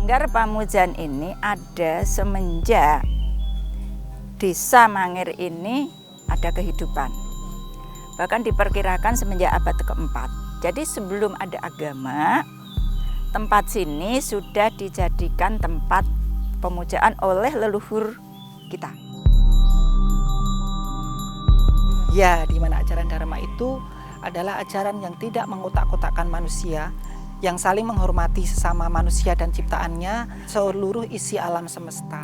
Sanggar Pamujan ini ada semenjak Desa Mangir ini ada kehidupan. Bahkan diperkirakan semenjak abad keempat. Jadi sebelum ada agama, tempat sini sudah dijadikan tempat pemujaan oleh leluhur kita. Ya, di mana ajaran Dharma itu adalah ajaran yang tidak mengotak-kotakkan manusia, yang saling menghormati sesama manusia dan ciptaannya, seluruh isi alam semesta.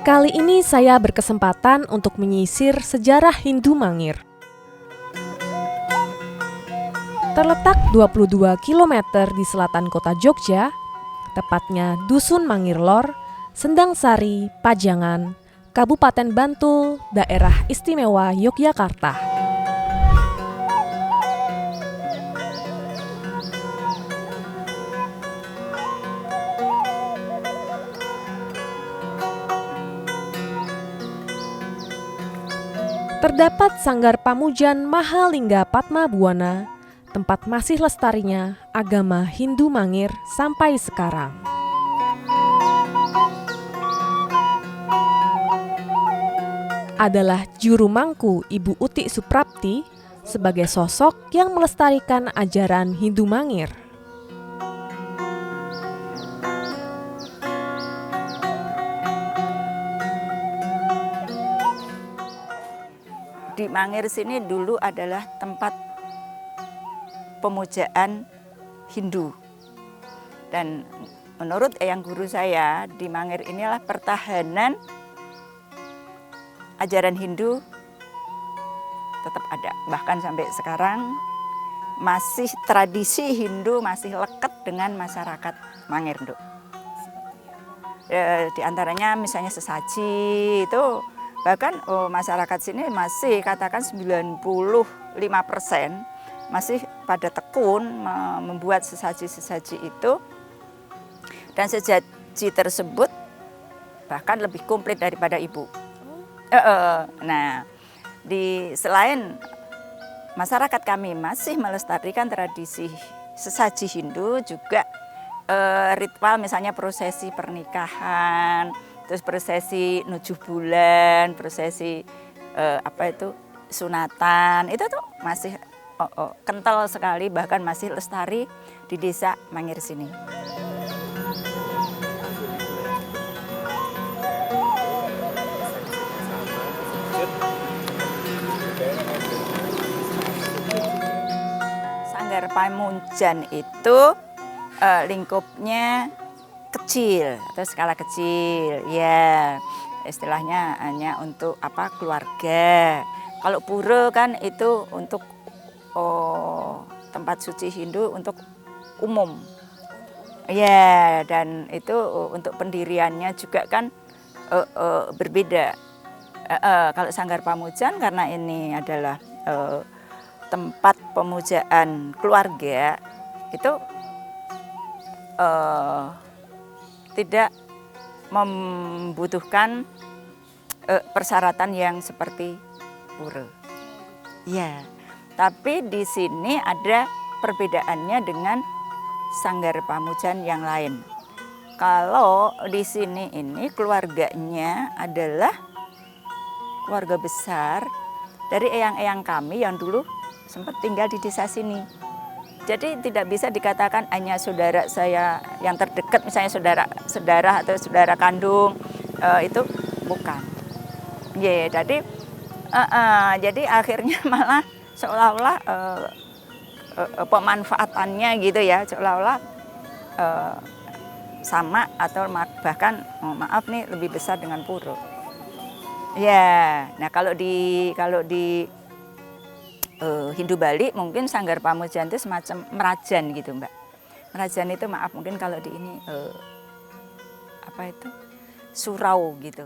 Kali ini saya berkesempatan untuk menyisir sejarah Hindu Mangir. Terletak 22 km di selatan kota Jogja, tepatnya Dusun Mangir Lor, Sendang Sari, Pajangan, Kabupaten Bantul, Daerah Istimewa Yogyakarta. Terdapat Sanggar Pamujan Mahalingga Padma Buwana, tempat masih lestarinya agama Hindu Mangir sampai sekarang. Adalah juru mangku Ibu Uti Suprapti sebagai sosok yang melestarikan ajaran Hindu Mangir. Di Mangir sini dulu adalah tempat pemujaan Hindu. Dan menurut Eyang Guru saya, di Mangir inilah pertahanan ajaran Hindu tetap ada. Bahkan sampai sekarang masih tradisi Hindu masih lekat dengan masyarakat Mangir, Nduk. Di antaranya misalnya sesaji itu, bahkan masyarakat sini masih katakan 95% masih pada tekun membuat sesaji-sesaji itu, dan sesaji tersebut bahkan lebih komplit daripada ibu. Nah, selain masyarakat kami masih melestarikan tradisi sesaji Hindu, juga ritual misalnya prosesi pernikahan, terus prosesi 7 bulan, prosesi sunatan, itu tuh masih kental sekali, bahkan masih lestari di desa Mangir sini. Sanggar Pamujan itu lingkupnya kecil atau skala kecil, ya istilahnya hanya untuk keluarga. Kalau pura kan itu untuk tempat suci Hindu untuk umum, ya, dan itu untuk pendiriannya juga kan berbeda. Kalau Sanggar Pamujan karena ini adalah tempat pemujaan keluarga, itu tidak membutuhkan persyaratan yang seperti pura. Ya, tapi di sini ada perbedaannya dengan Sanggar Pamujan yang lain. Kalau di sini ini keluarganya adalah keluarga besar dari eyang-eyang kami yang dulu sempat tinggal di desa sini. Jadi tidak bisa dikatakan hanya saudara saya yang terdekat, misalnya saudara atau saudara kandung, itu bukan. Jadi akhirnya malah seolah-olah pemanfaatannya gitu ya, seolah-olah sama atau bahkan maaf nih lebih besar dengan pura. Ya, nah kalau di Hindu Bali mungkin Sanggar Pamujan itu semacam merajan gitu Mbak. Merajan itu maaf mungkin kalau di ini apa itu surau gitu.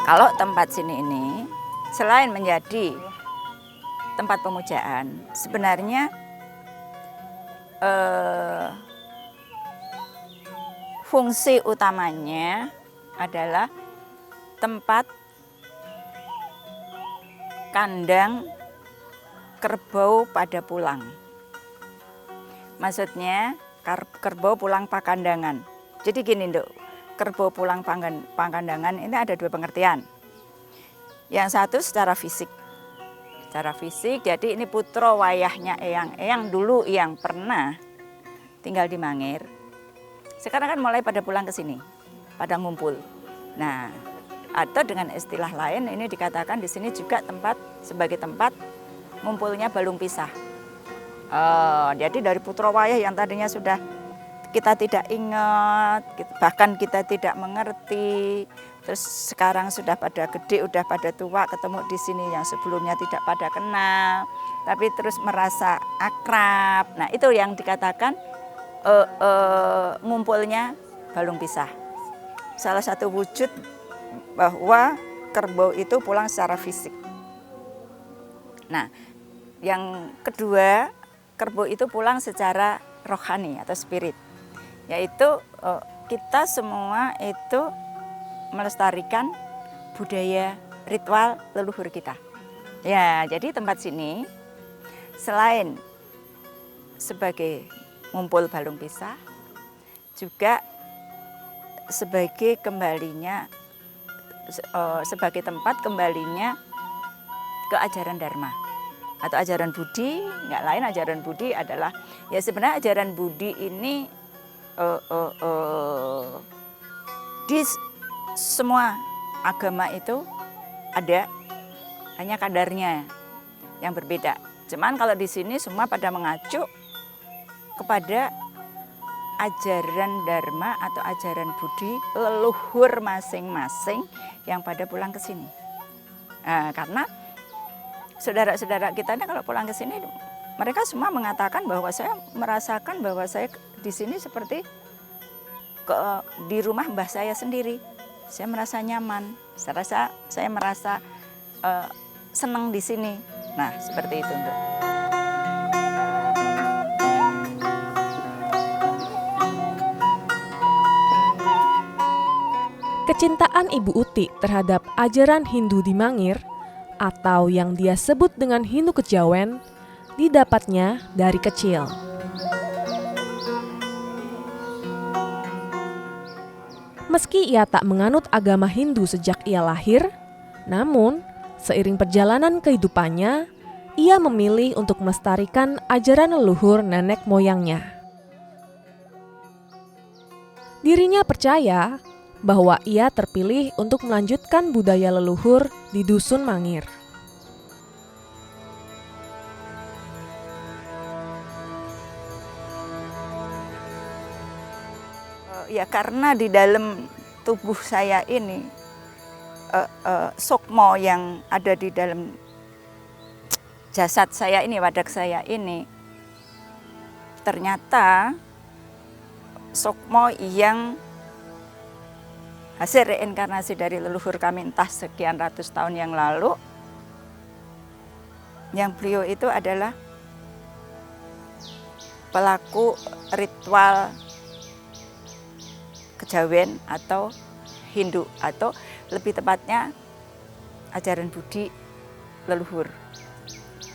Kalau tempat sini ini selain menjadi tempat pemujaan, sebenarnya fungsi utamanya adalah tempat kandang kerbau pada pulang. Maksudnya kerbau pulang pakandangan. Jadi gini Nduk, kerbau pulang pakandangan ini ada dua pengertian. Yang satu secara fisik. Secara fisik, jadi ini putra wayahnya eyang dulu yang pernah tinggal di Mangir. Sekarang kan mulai pada pulang ke sini, pada ngumpul. Nah, atau dengan istilah lain ini dikatakan di sini juga sebagai tempat ngumpulnya balung pisah. Jadi dari putra wayah yang tadinya sudah kita tidak ingat, bahkan kita tidak mengerti, terus sekarang sudah pada gede, udah pada tua, ketemu di sini yang sebelumnya tidak pada kenal, tapi terus merasa akrab. Nah itu yang dikatakan ngumpulnya balung pisah. Salah satu wujud bahwa kerbau itu pulang secara fisik. Nah yang kedua, kerbau itu pulang secara rohani atau spirit. Yaitu kita semua itu melestarikan budaya ritual leluhur kita. Ya, jadi tempat sini selain sebagai ngumpul balung pisah, juga sebagai sebagai tempat kembalinya ke ajaran Dharma atau ajaran Budi. Nggak lain ajaran Budi adalah ya sebenarnya ajaran Budi ini di semua agama itu ada, hanya kadarnya yang berbeda. Cuman kalau di sini semua pada mengacu kepada ajaran Dharma atau ajaran Budi leluhur masing-masing yang pada pulang ke sini. Karena saudara-saudara kita ini kalau pulang ke sini, mereka semua mengatakan bahwa saya merasakan bahwa saya di sini seperti di rumah mbah saya sendiri. Saya merasa nyaman, saya merasa senang di sini. Nah, seperti itu, Nduk. Kecintaan Ibu Uti terhadap ajaran Hindu di Mangir atau yang dia sebut dengan Hindu Kejawen didapatnya dari kecil. Meski ia tak menganut agama Hindu sejak ia lahir, namun seiring perjalanan kehidupannya, ia memilih untuk melestarikan ajaran leluhur nenek moyangnya. Dirinya percaya bahwa ia terpilih untuk melanjutkan budaya leluhur di Dusun Mangir. Ya karena di dalam tubuh saya ini sukmo yang ada di dalam jasad saya ini, wadak saya ini, ternyata sukmo yang hasil reinkarnasi dari leluhur kami entah sekian ratus tahun yang lalu, yang beliau itu adalah pelaku ritual Kejawen atau Hindu, atau lebih tepatnya ajaran Budi leluhur.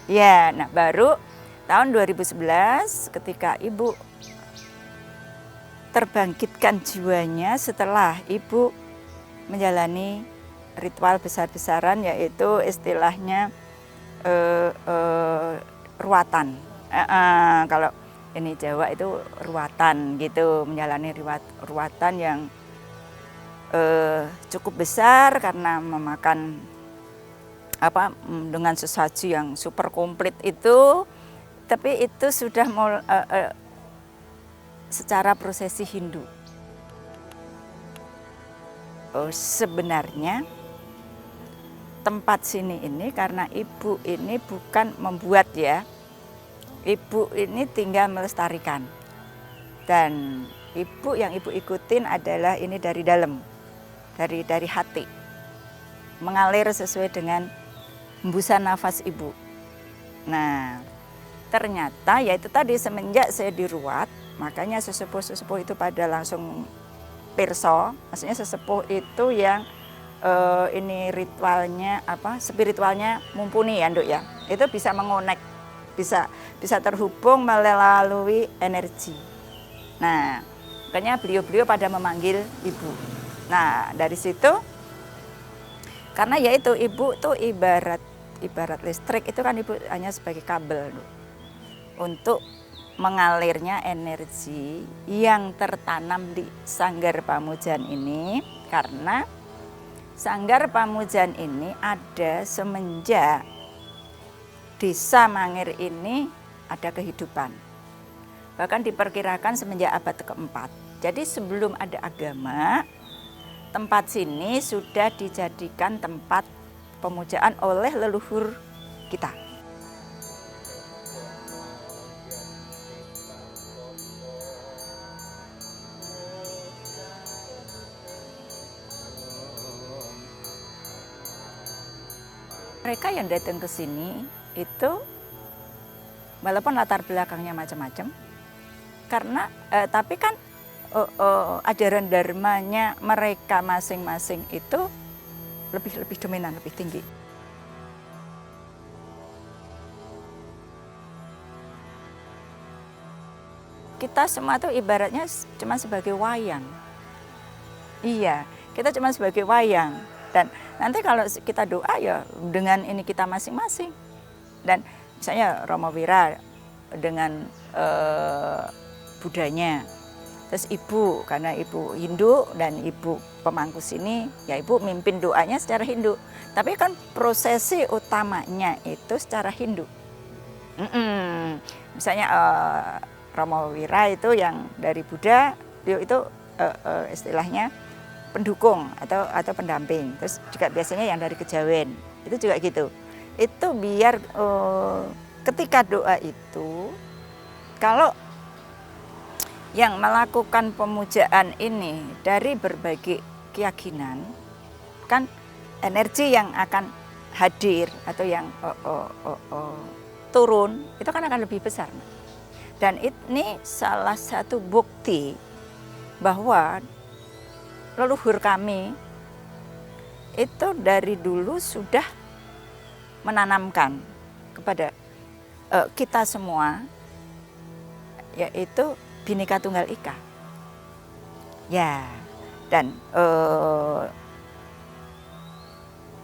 Ya, nah baru tahun 2011 ketika Ibu terbangkitkan jiwanya setelah Ibu menjalani ritual besar-besaran, yaitu istilahnya ruatan. Kalau ini Jawa itu ruatan gitu, menjalani ruatan yang cukup besar karena memakan dengan sesaji yang super komplit itu, tapi itu sudah secara prosesi Hindu. Sebenarnya tempat sini ini karena ibu ini bukan membuat ya, ibu ini tinggal melestarikan, dan yang ibu ikutin adalah ini dari dalam, dari hati, mengalir sesuai dengan hembusan nafas ibu. Nah, ternyata ya itu tadi, semenjak saya diruat, makanya sesepuh itu pada langsung pirsa, maksudnya sesepuh itu yang ini ritualnya spiritualnya mumpuni ya Nduk ya, itu bisa mengonek, bisa terhubung melalui energi. Nah, makanya beliau pada memanggil ibu. Nah, dari situ karena yaitu ibu tuh ibarat listrik, itu kan ibu hanya sebagai kabel untuk mengalirnya energi yang tertanam di Sanggar Pamujan ini, karena Sanggar Pamujan ini ada semenjak Desa Mangir ini ada kehidupan. Bahkan diperkirakan semenjak abad keempat. Jadi sebelum ada agama, tempat sini sudah dijadikan tempat pemujaan oleh leluhur kita. Mereka yang datang ke sini itu walaupun latar belakangnya macam-macam, karena tapi kan ajaran dharmanya mereka masing-masing itu lebih dominan, lebih tinggi. Kita semua tuh ibaratnya cuma sebagai wayang. Iya, kita cuma sebagai wayang. Dan nanti kalau kita doa ya dengan ini kita masing-masing. Dan misalnya Romo Wira dengan budanya, terus ibu karena ibu Hindu dan ibu pemangku sini, ya ibu mimpin doanya secara Hindu. Tapi kan prosesi utamanya itu secara Hindu. Misalnya Romo Wira itu yang dari Buddha, dia itu istilahnya pendukung atau pendamping. Terus juga biasanya yang dari Kejawen, itu juga gitu. Itu biar ketika doa itu, kalau yang melakukan pemujaan ini dari berbagai keyakinan, kan energi yang akan hadir atau yang turun itu kan akan lebih besar. Dan ini salah satu bukti bahwa leluhur kami itu dari dulu sudah menanamkan kepada kita semua, yaitu Bhinneka Tunggal Ika. Ya, dan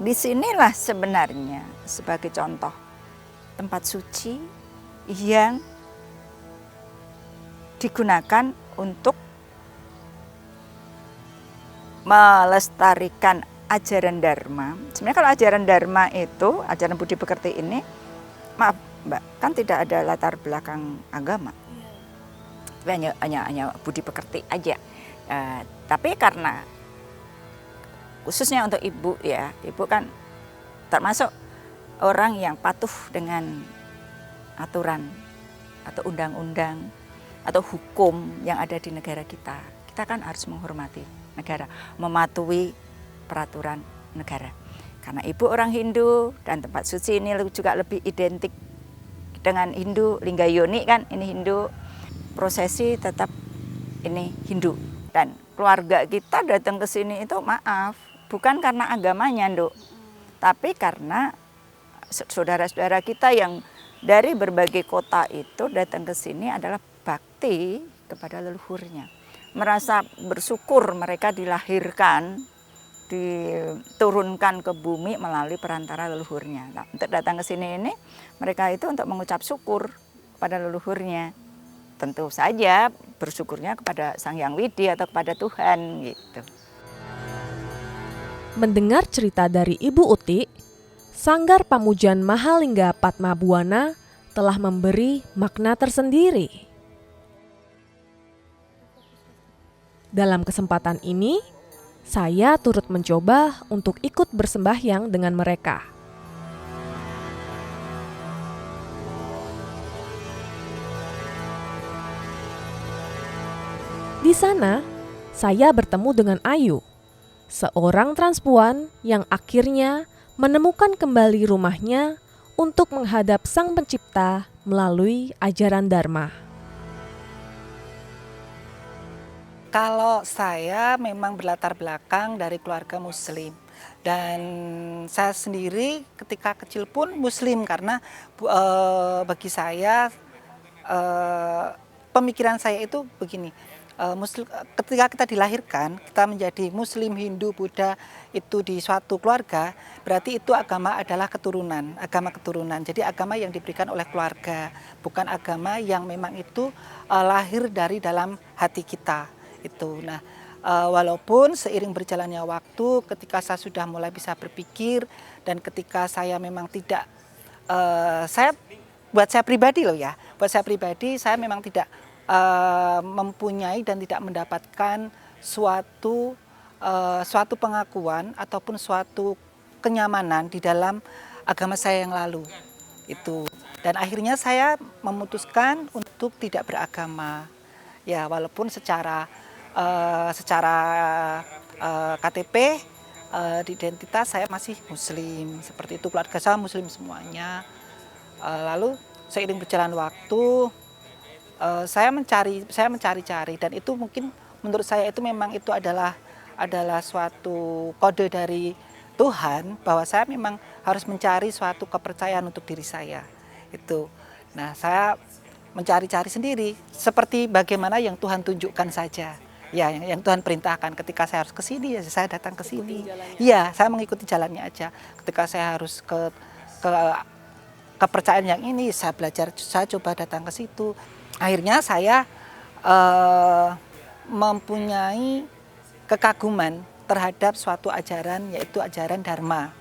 disinilah sebenarnya sebagai contoh tempat suci yang digunakan untuk melestarikan ajaran Dharma. Sebenarnya kalau ajaran Dharma itu, ajaran Budi Pekerti ini, maaf Mbak, kan tidak ada latar belakang agama. Tapi hanya Budi Pekerti aja. Tapi karena khususnya untuk ibu ya, ibu kan termasuk orang yang patuh dengan aturan atau undang-undang atau hukum yang ada di negara kita. Kita kan harus menghormati negara, mematuhi peraturan negara. Karena ibu orang Hindu dan tempat suci ini juga lebih identik dengan Hindu, Linggayoni kan ini Hindu, prosesi tetap ini Hindu. Dan keluarga kita datang ke sini itu maaf, bukan karena agamanya Nduk, tapi karena saudara-saudara kita yang dari berbagai kota itu datang ke sini adalah bakti kepada leluhurnya. Merasa bersyukur mereka dilahirkan, diturunkan ke bumi melalui perantara leluhurnya. Nah, untuk datang ke sini ini, mereka itu untuk mengucap syukur pada leluhurnya. tentu saja bersyukurnya kepada Sang Hyang Widi atau kepada Tuhan gitu. Mendengar cerita dari Ibu Uti, Sanggar Pamujan Mahalingga Padmabuwana telah memberi makna tersendiri. Dalam kesempatan ini, saya turut mencoba untuk ikut bersembahyang dengan mereka. Di sana, saya bertemu dengan Ayu, seorang transpuan yang akhirnya menemukan kembali rumahnya untuk menghadap Sang Pencipta melalui ajaran Dharma. Kalau saya memang berlatar belakang dari keluarga Muslim, dan saya sendiri ketika kecil pun Muslim karena bagi saya pemikiran saya itu begini. Ketika kita dilahirkan, kita menjadi Muslim, Hindu, Buddha itu di suatu keluarga, berarti itu agama adalah agama keturunan. Jadi agama yang diberikan oleh keluarga, bukan agama yang memang itu lahir dari dalam hati kita. Itu. Nah, walaupun seiring berjalannya waktu, ketika saya sudah mulai bisa berpikir dan ketika saya memang tidak, buat saya pribadi loh ya, saya memang tidak mempunyai dan tidak mendapatkan suatu pengakuan ataupun suatu kenyamanan di dalam agama saya yang lalu itu, dan akhirnya saya memutuskan untuk tidak beragama ya, walaupun secara KTP di identitas saya masih Muslim seperti itu, keluarga saya Muslim semuanya. Lalu seiring berjalan waktu saya mencari-cari, dan itu mungkin menurut saya itu memang itu adalah suatu kode dari Tuhan bahwa saya memang harus mencari suatu kepercayaan untuk diri saya itu. Nah, saya mencari-cari sendiri seperti bagaimana yang Tuhan tunjukkan saja. Ya, yang Tuhan perintahkan. Ketika saya harus ke sini, ya saya datang ke sini. Iya, saya mengikuti jalannya aja. Ketika saya harus ke kepercayaan yang ini, saya coba datang ke situ. Akhirnya saya mempunyai kekaguman terhadap suatu ajaran, yaitu ajaran Dharma.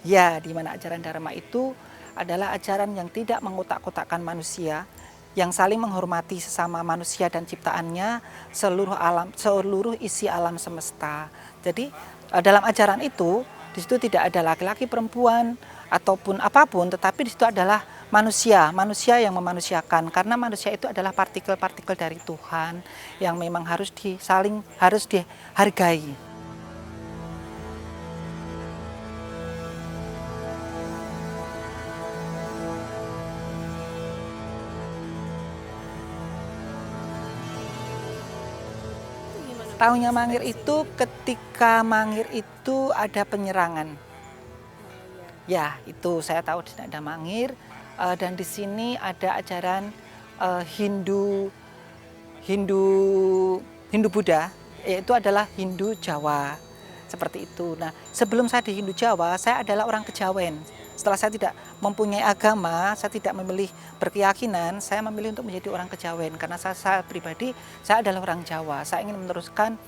Ya, di mana ajaran Dharma itu adalah ajaran yang tidak mengotak-kotakkan manusia, yang saling menghormati sesama manusia dan ciptaannya, seluruh isi alam semesta. Jadi dalam ajaran itu, di situ tidak ada laki-laki, perempuan ataupun apapun, tetapi di situ adalah manusia yang memanusiakan, karena manusia itu adalah partikel-partikel dari Tuhan yang memang harus dihargai. Tahunya Mangir itu ketika Mangir itu ada penyerangan. Ya, itu saya tahu di sini ada Mangir, dan di sini ada ajaran Hindu Buddha, yaitu adalah Hindu Jawa. Seperti itu. Nah, sebelum saya di Hindu Jawa, saya adalah orang Kejawen. Setelah saya tidak mempunyai agama, saya tidak memilih berkeyakinan, saya memilih untuk menjadi orang Kejawen. Karena saya pribadi, saya adalah orang Jawa. Saya ingin meneruskan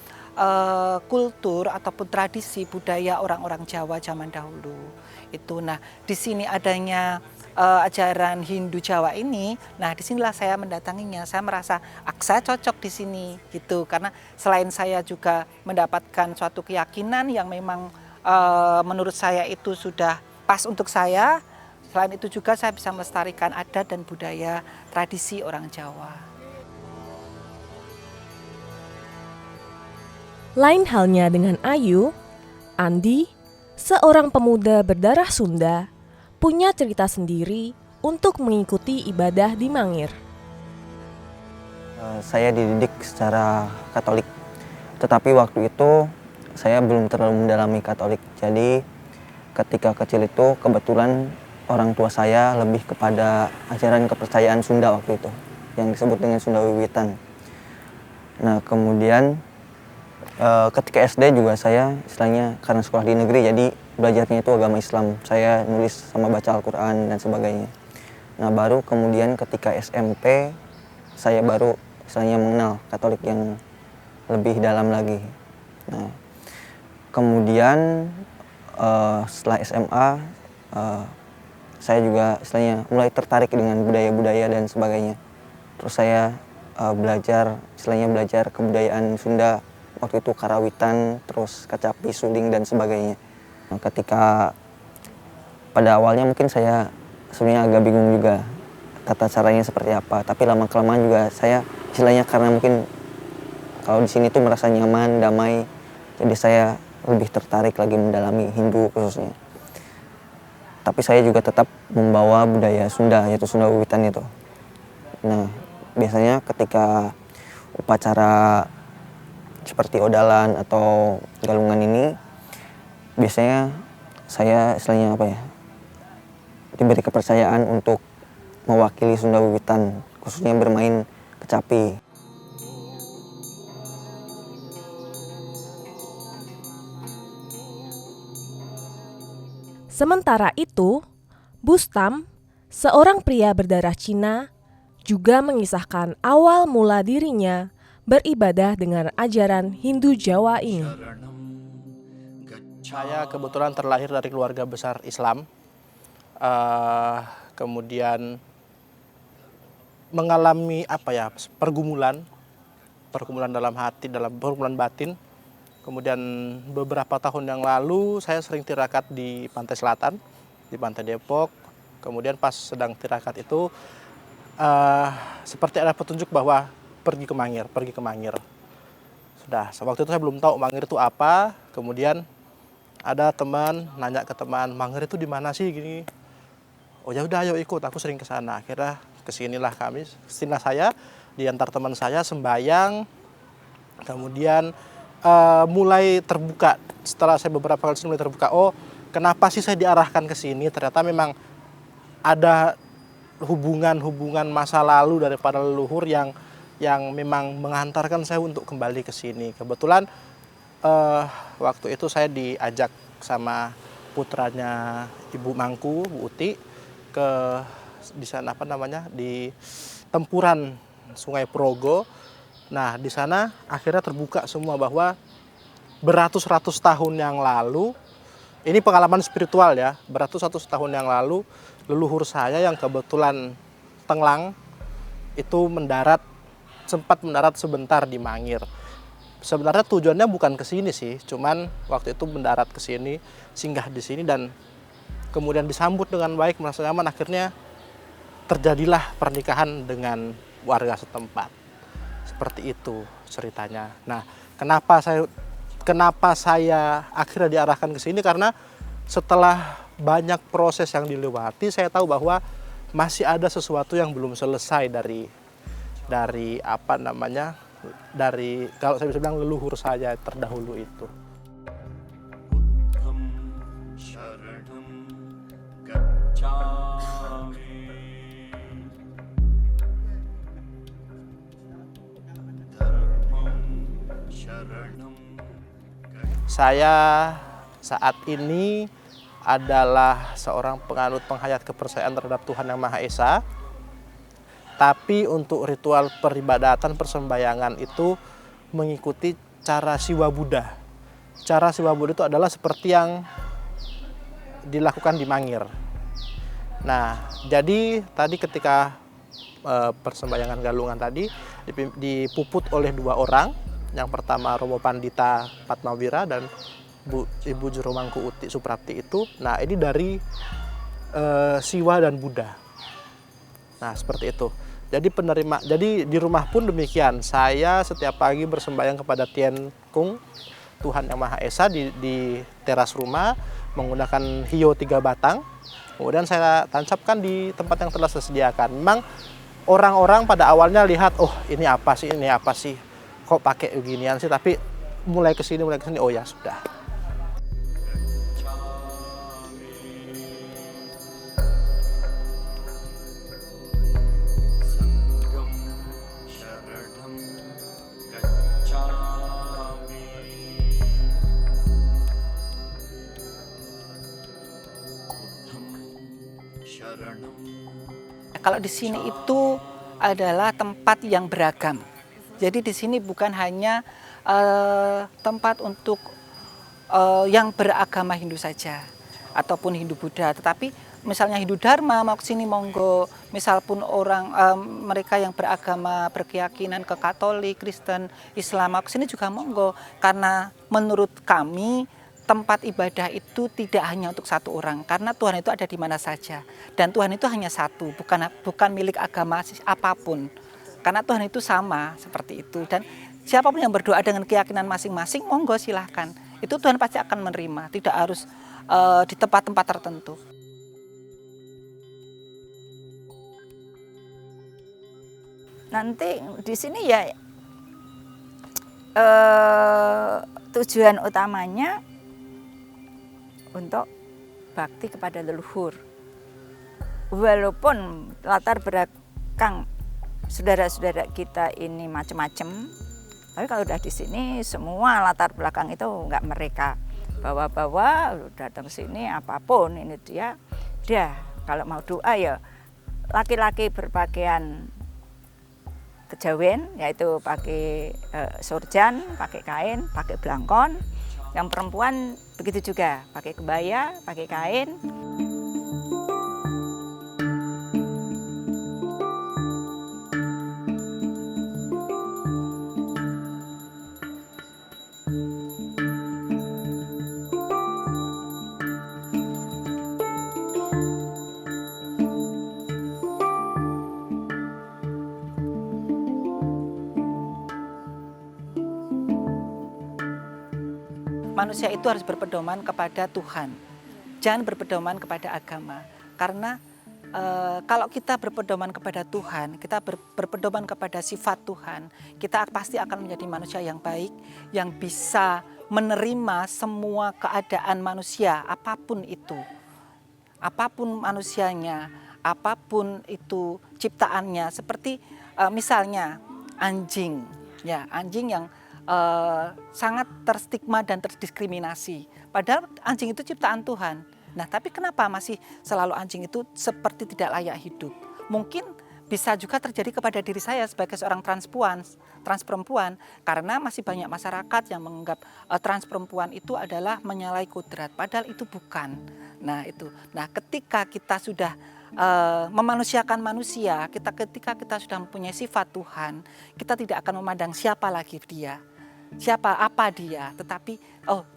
kultur ataupun tradisi budaya orang-orang Jawa zaman dahulu. Itu. Nah, di sini adanya ajaran Hindu Jawa ini, nah disinilah saya mendatanginya. Saya merasa saya cocok di sini gitu, karena selain saya juga mendapatkan suatu keyakinan yang memang menurut saya itu sudah pas untuk saya. Selain itu juga saya bisa melestarikan adat dan budaya tradisi orang Jawa. Lain halnya dengan Ayu, Andi, seorang pemuda berdarah Sunda, punya cerita sendiri untuk mengikuti ibadah di Mangir. Saya dididik secara Katolik, tetapi waktu itu saya belum terlalu mendalami Katolik. Jadi ketika kecil itu kebetulan orang tua saya lebih kepada ajaran kepercayaan Sunda waktu itu, yang disebut dengan Sunda Wiwitan. Nah, kemudian ketika SD juga saya istilahnya karena sekolah di negeri, jadi belajarnya itu agama Islam. Saya nulis sama baca Al-Quran dan sebagainya. Nah, baru kemudian ketika SMP saya baru istilahnya mengenal Katolik yang lebih dalam lagi. Nah, kemudian setelah SMA saya juga istilahnya mulai tertarik dengan budaya-budaya dan sebagainya. Terus saya belajar kebudayaan Sunda, waktu itu karawitan, terus kecapi, suling dan sebagainya. Nah, ketika pada awalnya mungkin saya sebenarnya agak bingung juga tata caranya seperti apa, tapi lama kelamaan juga saya istilahnya karena mungkin kalau di sini tuh merasa nyaman, damai, jadi saya lebih tertarik lagi mendalami Hindu khususnya. Tapi saya juga tetap membawa budaya Sunda, yaitu Sunda Wiwitan itu. Nah, biasanya ketika upacara seperti odalan atau galungan ini, biasanya saya istilahnya diberi kepercayaan untuk mewakili Sunda Wiwitan, khususnya bermain kecapi. Sementara itu, Bustam, seorang pria berdarah Cina, juga mengisahkan awal mula dirinya beribadah dengan ajaran Hindu Jawa ini. Saya kebetulan terlahir dari keluarga besar Islam, kemudian mengalami pergumulan dalam hati, dalam pergumulan batin. Kemudian beberapa tahun yang lalu saya sering tirakat di Pantai Selatan, di Pantai Depok. Kemudian pas sedang tirakat itu seperti ada petunjuk bahwa pergi ke Mangir. Sudah, waktu itu saya belum tahu Mangir itu apa. Kemudian ada teman nanya ke teman, Mangir itu di mana sih gini? Oh ya udah, ayo ikut. Aku sering ke sana. Akhirnya kesinilah saya diantar teman saya sembayang. Kemudian mulai terbuka. Setelah saya beberapa kali mulai terbuka. Oh, kenapa sih saya diarahkan ke sini? Ternyata memang ada hubungan masa lalu daripada leluhur yang memang mengantarkan saya untuk kembali ke sini. Kebetulan waktu itu saya diajak sama putranya Ibu Mangku, Bu Uti, ke di sana di Tempuran Sungai Progo. Nah, di sana akhirnya terbuka semua bahwa beratus-ratus tahun yang lalu, ini pengalaman spiritual ya, beratus-ratus tahun yang lalu leluhur saya yang kebetulan tenglang itu sempat mendarat sebentar di Mangir. Sebenarnya tujuannya bukan ke sini sih, cuman waktu itu mendarat ke sini, singgah di sini dan kemudian disambut dengan baik, merasa nyaman, akhirnya terjadilah pernikahan dengan warga setempat. Seperti itu ceritanya. Nah, kenapa saya akhirnya diarahkan ke sini, karena setelah banyak proses yang dilewati, saya tahu bahwa masih ada sesuatu yang belum selesai dari kalau saya bisa bilang leluhur saya terdahulu itu. Saya saat ini adalah seorang penganut penghayat kepercayaan terhadap Tuhan Yang Maha Esa. Tapi untuk ritual peribadatan persembahyangan itu mengikuti cara Siwa Buddha. Cara Siwa Buddha itu adalah seperti yang dilakukan di Mangir. Nah, jadi tadi ketika persembahyangan galungan tadi dipuput oleh dua orang. Yang pertama Romo Pandita Patmawira dan Ibu Juru Mangku Uti Suprapti itu. Nah, ini dari Siwa dan Buddha. Nah, seperti itu. Jadi di rumah pun demikian. Saya setiap pagi bersembahyang kepada Tien Kung, Tuhan Yang Maha Esa di teras rumah menggunakan hio 3 batang. Kemudian saya tancapkan di tempat yang telah saya sediakan. Memang orang-orang pada awalnya lihat, oh ini apa sih? Kok pakai beginian sih? Tapi mulai kesini, oh ya sudah. Kalau di sini itu adalah tempat yang beragam. Jadi di sini bukan hanya tempat untuk yang beragama Hindu saja ataupun Hindu Buddha, tetapi misalnya Hindu Dharma mau ke sini monggo, misal pun orang mereka yang beragama berkeyakinan ke Katolik, Kristen, Islam mau ke sini juga monggo, karena menurut kami tempat ibadah itu tidak hanya untuk satu orang, karena Tuhan itu ada di mana saja dan Tuhan itu hanya satu, bukan milik agama apapun, karena Tuhan itu sama seperti itu. Dan siapapun yang berdoa dengan keyakinan masing-masing monggo silahkan, itu Tuhan pasti akan menerima, tidak harus di tempat-tempat tertentu. Nanti di sini ya tujuan utamanya untuk bakti kepada leluhur. Walaupun latar belakang saudara-saudara kita ini macam-macam, tapi kalau udah di sini semua latar belakang itu nggak mereka bawa-bawa, datang sini apapun ini dia kalau mau doa ya laki-laki berpakaian kejawen, yaitu pakai sorjan, pakai kain, pakai blangkon. Yang perempuan begitu juga, pakai kebaya, pakai kain. Manusia itu harus berpedoman kepada Tuhan, jangan berpedoman kepada agama. Karena kalau kita berpedoman kepada Tuhan, kita berpedoman kepada sifat Tuhan, kita pasti akan menjadi manusia yang baik, yang bisa menerima semua keadaan manusia, apapun itu. Apapun manusianya, apapun itu ciptaannya. Seperti misalnya anjing, ya anjing yang sangat terstigma dan terdiskriminasi. Padahal anjing itu ciptaan Tuhan. Nah, tapi kenapa masih selalu anjing itu seperti tidak layak hidup? Mungkin bisa juga terjadi kepada diri saya sebagai seorang transperempuan, karena masih banyak masyarakat yang menganggap transperempuan itu adalah menyalahi kodrat, padahal itu bukan. Nah, itu. Nah, ketika kita sudah memanusiakan manusia, ketika kita sudah mempunyai sifat Tuhan, kita tidak akan memandang siapa lagi dia. Siapa apa dia, tetapi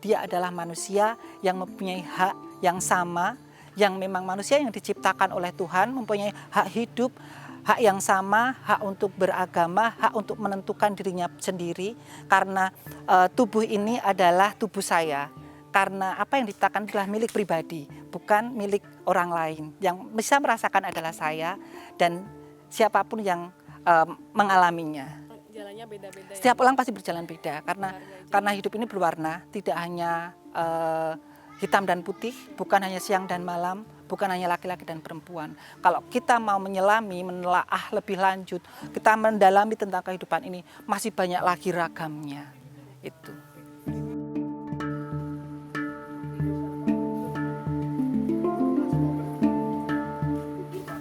dia adalah manusia yang mempunyai hak yang sama, yang memang manusia yang diciptakan oleh Tuhan, mempunyai hak hidup, hak yang sama, hak untuk beragama, hak untuk menentukan dirinya sendiri, karena tubuh ini adalah tubuh saya. Karena apa yang diciptakan adalah milik pribadi, bukan milik orang lain. Yang bisa merasakan adalah saya dan siapapun yang mengalaminya. Jalannya beda-beda. Setiap orang pasti berjalan beda, karena hidup ini berwarna, tidak hanya hitam dan putih, bukan hanya siang dan malam, bukan hanya laki-laki dan perempuan. Kalau kita mau menyelami, menelaah lebih lanjut, kita mendalami tentang kehidupan ini, masih banyak lagi ragamnya. Itu.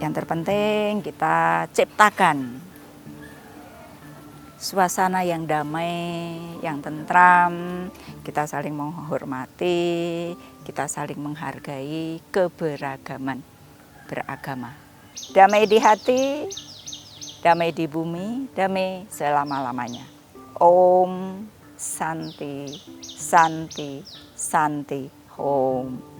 Yang terpenting kita ciptakan suasana yang damai, yang tentram, kita saling menghormati, kita saling menghargai keberagaman beragama. Damai di hati, damai di bumi, damai selama-lamanya. Om Santi, Santi, Santi, Om.